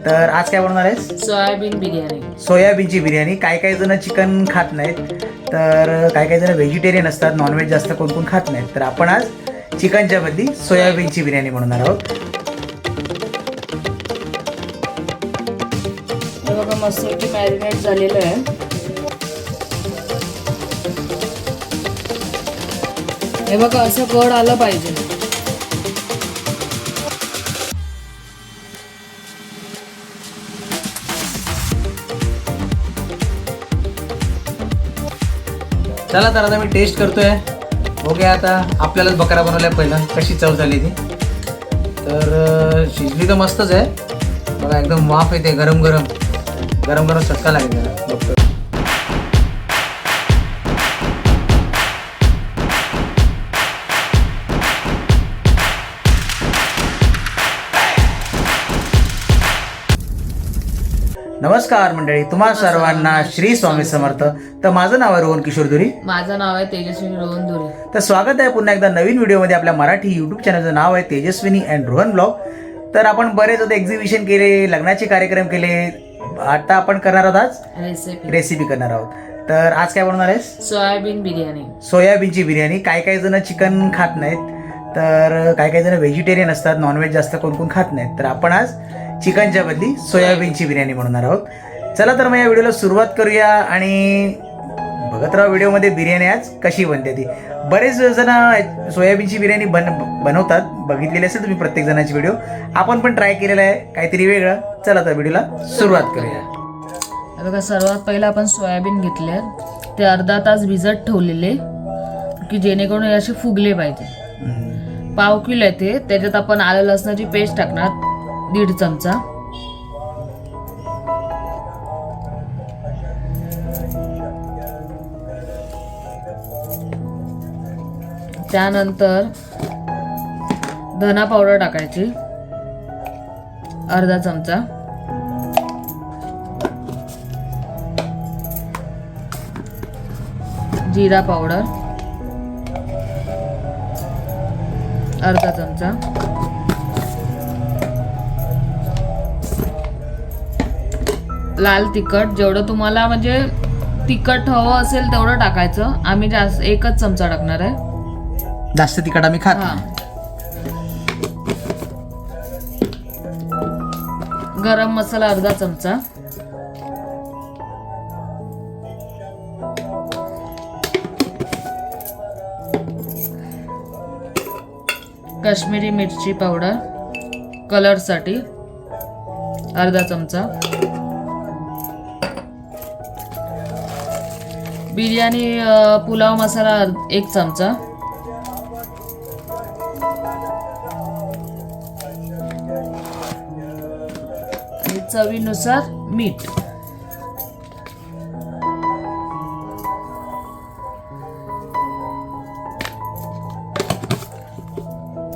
तर आज काय बनवणार आहेस? सोयाबीन बिर्याणी. सोयाबीनची बिर्याणी. काही जण चिकन खात नाहीत, तर काही जण व्हेजिटेरियन असतात, नॉनव्हेज जास्त कोण कोण खात नाहीत. तर आपण आज चिकनच्या बदली सोयाबीनची बिर्याणी बनवणार आहोत. हे बघा मस्त मॅरिनेट झालेलं आहे. हे बघा असं कड आलं पाहिजे. चला तर आता मी टेस्ट करतोय. ओके, आता आपल्यालाच बकरा बनवल्या पहिला कशी चव झाली ती. तर शिजली तर मस्तच आहे बघा, एकदम वाफ येते. गरम गरम चटका लागेल त्याला. बघतो. नमस्कार मंडळी, तुम्हा सर्वांना श्री स्वामी समर्थ. तर माझं नाव आहे रोहन किशोर धुरी. माझं नाव आहे तेजस्विनी रोहन धुरी. तर स्वागत आहे पुन्हा एकदा नवीन व्हिडिओमध्ये. आपल्या मराठी यूट्यूब चॅनलचं नाव आहे तेजस्विनी अँड रोहन ब्लॉग. तर आपण बरेच आता एक्झिबिशन केले, लग्नाचे कार्यक्रम केले. आता आपण करणार आहोत आज रेसिपी करणार आहोत. तर आज काय बनवणार आहेस? सोयाबीन बिर्याणी. सोयाबीनची बिर्याणी. काही जण चिकन खात नाहीत, तर काही जण व्हेजिटेरियन असतात, नॉनव्हेज जास्त कोण कोण खात नाहीत. तर आपण आज चिकनच्या बदली सोयाबीनची बिर्याणी बनवणार आहोत. चला तर मग या व्हिडिओला सुरुवात करूया आणि बघत राहा व्हिडिओमध्ये बिर्याणी आज कशी बनते ती. बरेच जण सोयाबीनची बिर्याणी बनवतात, बघितलेली असेल तुम्ही प्रत्येक जणाची व्हिडिओ. आपण पण ट्राय केलेला आहे काहीतरी वेगळं. चला तर व्हिडिओला सुरुवात करूया. बघा सर्वात पहिला आपण सोयाबीन घेतले, ते अर्धा तास भिजत ठेवलेले की जेणेकरून हे असे फुगले पाहिजे. पाव किलो आहे ते. त्याच्यात आपण आलं लसणाची पेस्ट टाकणार 1.5 चमचा. त्यानंतर धना पावडर टाकायची अर्धा चमचा. जिरा पावडर अर्धा चमचा. लाल तिखट जेवढं तुम्हाला म्हणजे तिखट हवं असेल तेवढं टाकायचं. आम्ही जास्त 1च चमचा टाकणार आहे. जास्त तिखट आम्ही खात नाही. गरम मसाला अर्धा चमचा. काश्मीरी मिरची पावडर कलरसाठी अर्धा चमचा. बिर्याणी पुलाव मसाला 1 चमचा. आणि चवीनुसार मीठ.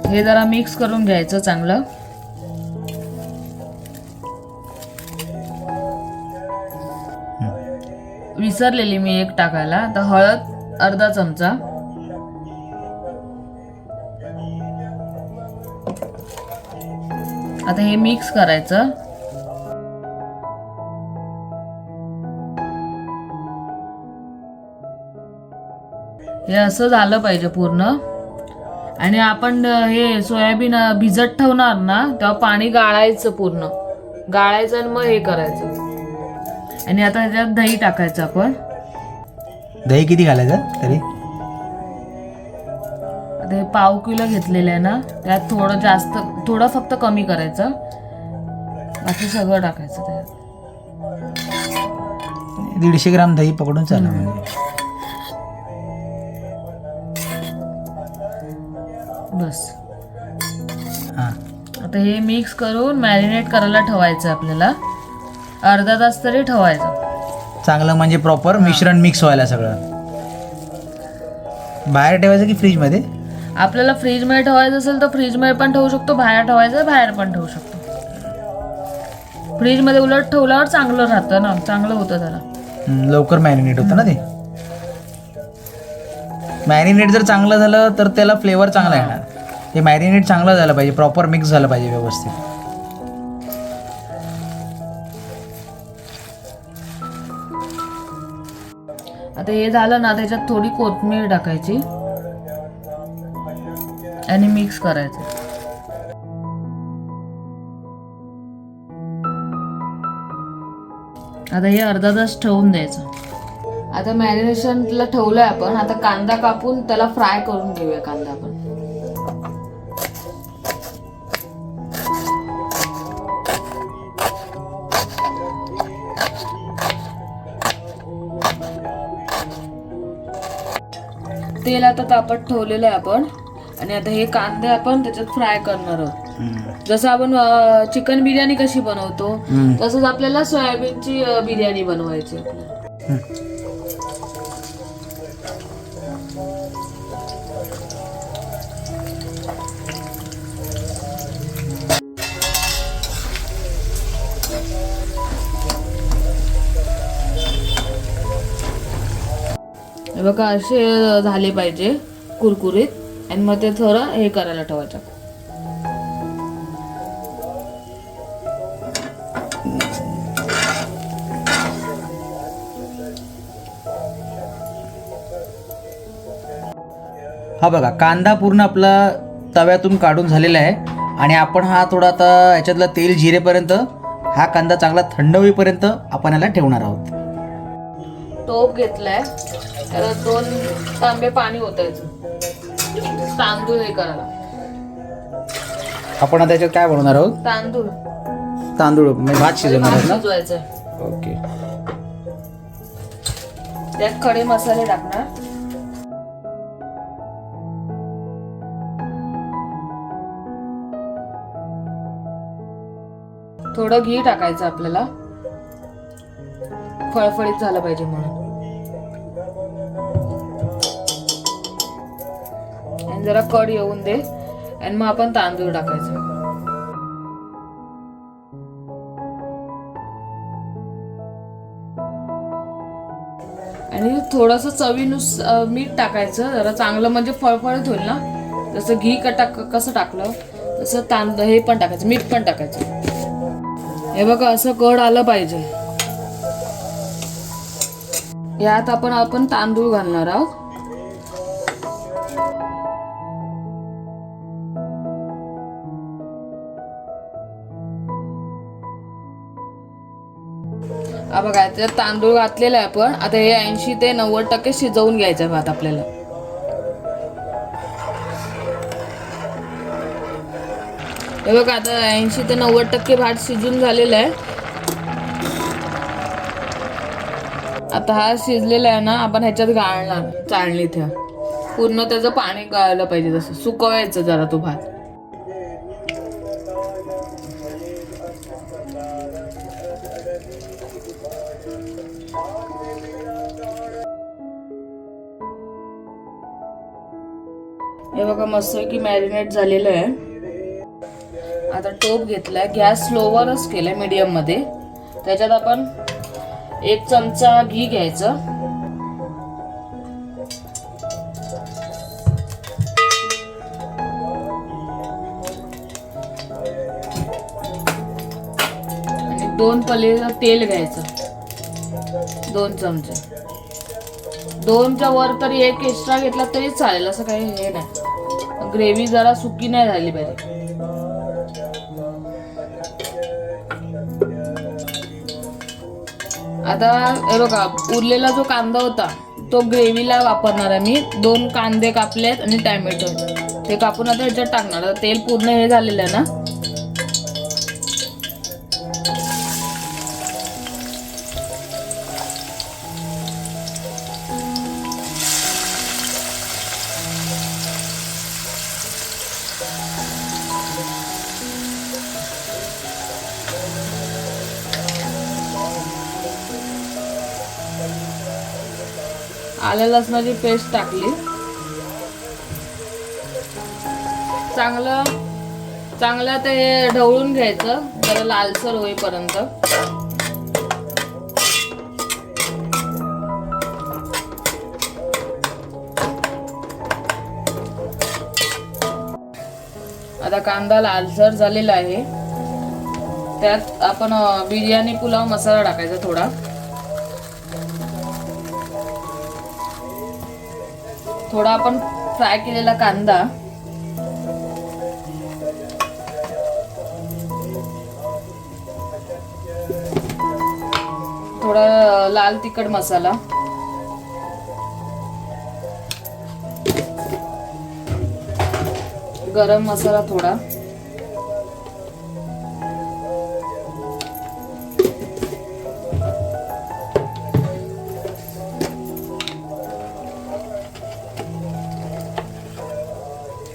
हे जरा मिक्स करून घ्यायचं चांगलं. विसरलेली मी एक टाकायला. तर हळद अर्धा चमचा. आता हे मिक्स करायचं. हे असं झालं पाहिजे पूर्ण. आणि आपण हे सोयाबीन भिजत ठेवणार ना, तेव्हा पाणी गाळायचं, पूर्ण गाळायचं आणि मग हे करायचं. आणि आता त्याच्यात दही टाकायचं आपण. दही किती घालायचं तरी? आता हे पाव किलो घेतलेलं आहे ना, त्यात थोडं जास्त, थोडं फक्त कमी करायचं, बाकी सगळं टाकायचं त्याच्यात. 150 ग्राम दही पकडून चालू म्हणजे. बस. आता हे मिक्स करून मॅरिनेट करायला ठेवायचं आपल्याला. अर्धा तास तरी ठेवायचं चांगलं, म्हणजे प्रॉपर मिश्रण मिक्स व्हायला सगळं. बाहेर ठेवायचं की फ्रीजमध्ये? आपल्याला फ्रीजमध्ये ठेवायचं असेल तर फ्रीजमध्ये पण ठेवू शकतो, बाहेर ठेवायचं बाहेर पण ठेवू शकतो. फ्रीजमध्ये उलट ठेवल्यावर चांगलं राहतं ना, चांगलं होतं त्याला. लवकर मॅरिनेट होतं ना ते. मॅरिनेट जर चांगलं झालं तर त्याला फ्लेवर चांगला येणार. ते मॅरिनेट चांगलं झालं पाहिजे, प्रॉपर मिक्स झालं पाहिजे व्यवस्थित. आता हे झालं ना, त्याच्यात थोडी कोथिंबीर टाकायची आणि मिक्स करायचं. आता हे अर्धा तास ठेवून द्यायचं. आता मॅरिनेशनला ठेवलंय आपण. आता कांदा कापून त्याला फ्राय करून घेऊया. कांदा आपण तेल आता तापत ठेवलेलं आहे आपण. आणि आता हे कांदे आपण त्याच्यात फ्राय करणार आहोत. जसं आपण चिकन बिर्याणी कशी बनवतो तसंच आपल्याला सोयाबीनची बिर्याणी बनवायची आपल्याला. हे बघा असे झाले पाहिजे कुरकुरीत. आणि मग ते थोडं हे करायला ठेवायचं. हा बघा कांदा पूर्ण आपला तव्यातून काढून झालेला आहे. आणि आपण हा थोडा आता याच्यातलं तेल जिरेपर्यंत हा कांदा चांगला थंड होईपर्यंत आपण याला ठेवणार आहोत. टोप घेतलाय, त्याला 2 तांबे पाणी ओतायचं तांदूळ हे करायला. आपण आता याच्यात काय बनवणार आहोत? तांदूळ म्हणजे भात शिजवणार आहोत ना? शिजवायचं. ओके. त्यात खडे मसाले टाकणार. थोडं घी टाकायचं आपल्याला, फळफळीत झालं पाहिजे म्हणून. आणि जरा कड येऊन दे आणि मग आपण तांदूळ टाकायचं. आणि थोडंसं चवीनुसार मीठ टाकायचं जरा चांगलं, म्हणजे फळफळीत होईल ना. जसं घी कसं टाकलं तसं तांदूळ हे पण टाकायचं, मीठ पण टाकायचं. हे बघा असं कड आलं पाहिजे. यात आपण तांदूळ घालणार आहोत. हा बघा त्यात तांदूळ घातलेला आहे आपण. आता हे 80 ते 90% शिजवून घ्यायचं भात आपल्याला. हे बघा आता 80 ते 90% भात शिजून झालेला आहे. आता हा शिजलेला आहे ना, आपण ह्याच्यात गाळणार चाळणीत. पूर्ण त्याचं पाणी गाळलं पाहिजे, जसं सुकवायचं जरा तो भात. हे बघा मस्त की मॅरिनेट झालेलं आहे. आता टोप घेतलाय, गॅस स्लोवरच केलाय मीडियम मध्ये. त्याच्यात आपण 1 चमचा घी घ्यायचं. आणि 2 पलेचं तेल घ्यायचं, 2 चमचे. 2च्या वर तरी 1 एक्स्ट्रा घेतला तरी चालेल, असं काही हे नाही. ग्रेव्ही जरा सुकी नाही झाली पाहिजे. आता हे बघा उरलेला जो कांदा होता तो ग्रेव्हीला वापरणार आहे मी. 2 कांदे कापलेत आणि टॅमॅटो ते कापून आता ह्याच्यात टाकणार. तेल पूर्ण हे झालेलं आहे ना. आलं लसणाची पेस्ट टाकली. चांगलं ते ढवळून घ्यायचं जरा लालसर होईपर्यंत. आता कांदा लालसर झालेला आहे. त्यात आपण बिर्याणी पुलाव मसाला टाकायचा थोडा. थोडा आपण फ्राय केलेला कांदा, थोडा लाल तिखट मसाला, गरम मसाला थोडा,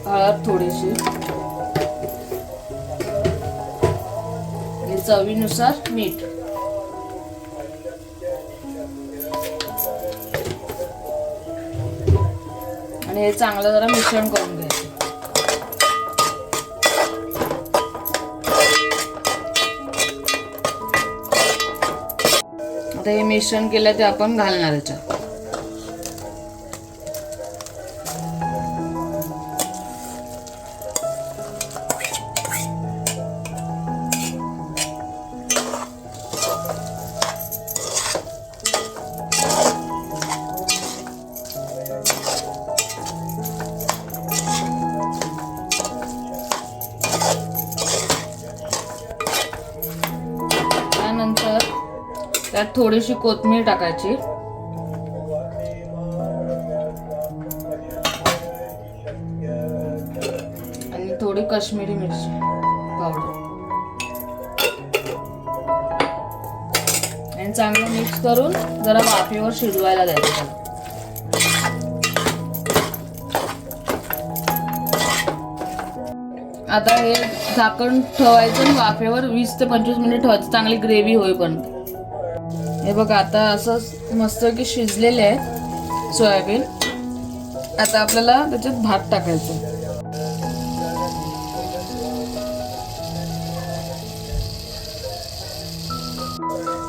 हळद थोडीशी, चवीनुसार मीठ. आणि हे चांगलं जरा मिश्रण करून घ्यायचं. आता हे मिश्रण केलं ते आपण घालणार याच्यात. त्यानंतर त्यात थोडीशी कोथिंबीर टाकायची. आणि थोडी काश्मीरी मिरची पावडर. आणि चांगलं मिक्स करून जरा वाफेवर शिजवायला द्यायचं त्याला. आता हे झाकण ठेवायचं आणि वाफेवर 20 ते 25 मिनिट ठेवायचं, चांगली ग्रेव्ही होईपर्यंत. हे बघा आता असं मस्त की शिजलेले आहे सोयाबीन. आता आपल्याला त्याच्यात भात टाकायचं.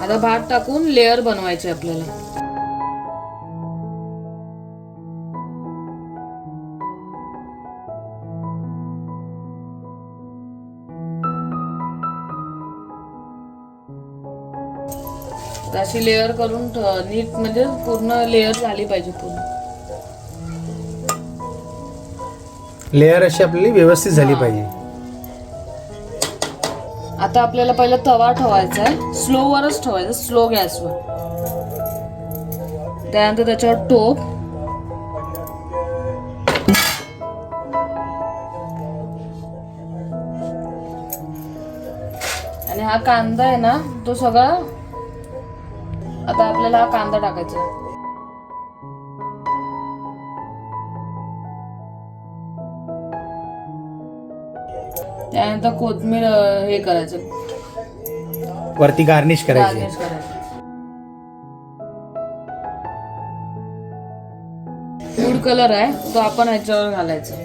आता भात टाकून लेअर बनवायचे आपल्याला. अशी लेअर करून नीट, म्हणजे पूर्ण लेअर झाली पाहिजे पूर्ण. लेअर अशी आपली व्यवस्थित झाली पाहिजे. आता आपल्याला पहिला तवा ठेवायचा आहे, स्लोवरच ठेवायचा, स्लो गॅसवर. त्यानंतर त्याच्यावर टोप, आणि हा कांदा आहे ना तो सगळा, आता आपल्याला हा कांदा टाकायचा. त्यानंतर कोथिंबीर हे करायचं, वरती गार्निश करायची. गार्निश करायचं. फूड कलर आहे तो आपण ह्याच्यावर घालायचा.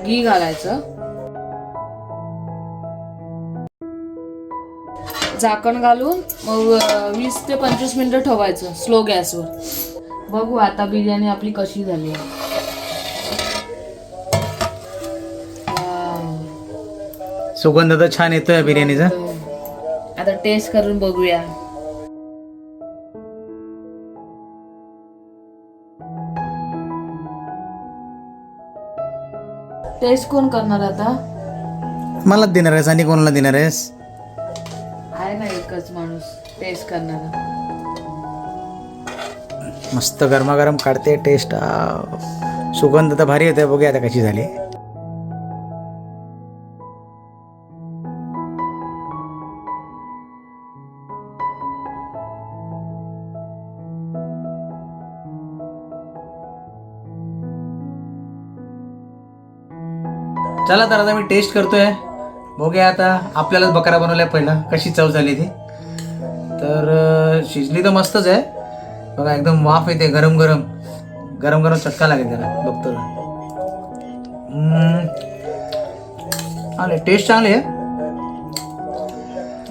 घी घालायचं. झाकण घालून मग 20 ते 25 मिनिटं ठेवायचं स्लो गॅसवर. बघू आता बिर्याणी आपली कशी झाली आहे. सुगंध तर छान येतोय बिर्याणीचा. आता टेस्ट करून बघूया. टेस्ट कोण करणार आता? मला देणार आहेस आणि कोणाला देणार आहेस? आहे ना एकच माणूस टेस्ट करणारा. मस्त गरमागरम काढते टेस्ट. सुगंध तर भारी येतोय. बघूया आता कशी झाली. चला तर आता मी टेस्ट करतोय. बघूया आता. आपल्यालाच बकरा बनवलाय पहिला, कशी चव झाली ती. तर शिजली तर मस्तच आहे बघा. एकदम वाफ येते. गरम गरम गरम गरम चटका लागेल त्याला. बघतो आले. टेस्ट चांगली आहे.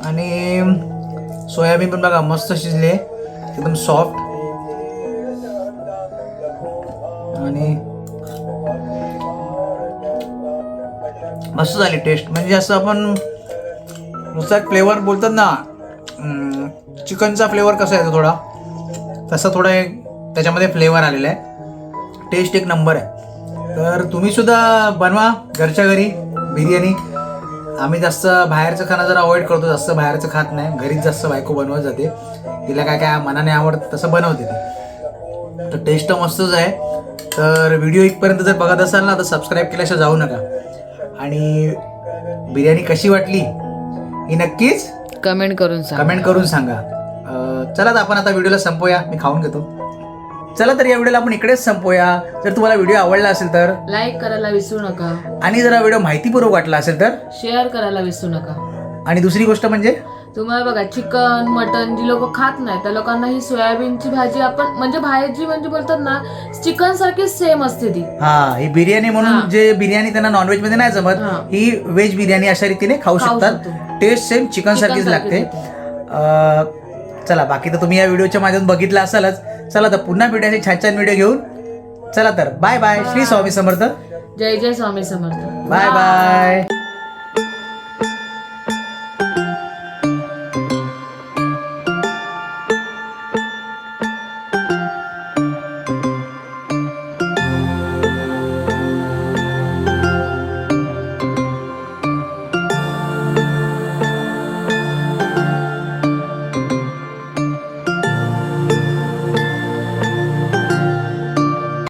आणि सोयाबीन पण बघा मस्त शिजले, एकदम सॉफ्ट. आणि मस्त झाली टेस्ट. म्हणजे असं आपण नुसता फ्लेवर बोलतात ना, चिकनचा फ्लेवर कसा येतो थोडा, तसं थोडं एक त्याच्यामध्ये फ्लेवर आलेला आहे. टेस्ट एक नंबर आहे. तर तुम्ही सुद्धा बनवा घरच्या घरी बिर्याणी. आम्ही जास्त बाहेरचं खाणं जरा अवॉइड करतो, जास्त बाहेरचं खात नाही. घरीच जास्त बायको बनवत जाते, तिला काय काय मनाने आवडतं तसं बनवते ती. तर टेस्ट मस्तच आहे. तर व्हिडिओ इथपर्यंत जर बघत असाल ना तर सबस्क्राईब केल्याशिवाय जाऊ नका. आणि बिर्याणी कशी वाटली ही नक्कीच कमेंट करून सांगा. चला तर आपण आता व्हिडिओला संपवूया. मी खाऊन घेतो. चला तर या व्हिडिओला आपण इकडेच संपवूया. जर तुम्हाला व्हिडिओ आवडला असेल तर लाईक करायला विसरू नका, आणि जर व्हिडिओ माहितीपूर्वक वाटला असेल तर शेअर करायला विसरू नका. आणि दुसरी गोष्ट म्हणजे तुम्हाला बघा, चिकन मटन जी लोक खात नाही त्या लोकांना ही सोयाबीनची भाजी आपण म्हणजे भाजी म्हणजे बोलतात ना चिकन सारखी सेम असते ती. ही बिर्याणी म्हणून जे बिर्याणी त्यांना नॉनव्हेज मध्ये नाही जमत, ही व्हेज बिर्याणी अशा रीतीने खाऊ शकतात. टेस्ट सेम चिकन सारखीच लागते. चला, बाकी तर तुम्ही या व्हिडिओच्या माध्यमातून बघितलं असालच. चला तर पुन्हा भेटूया छान छान व्हिडिओ घेऊन. चला तर बाय बाय. श्री स्वामी समर्थ. जय जय स्वामी समर्थ. Bye bye.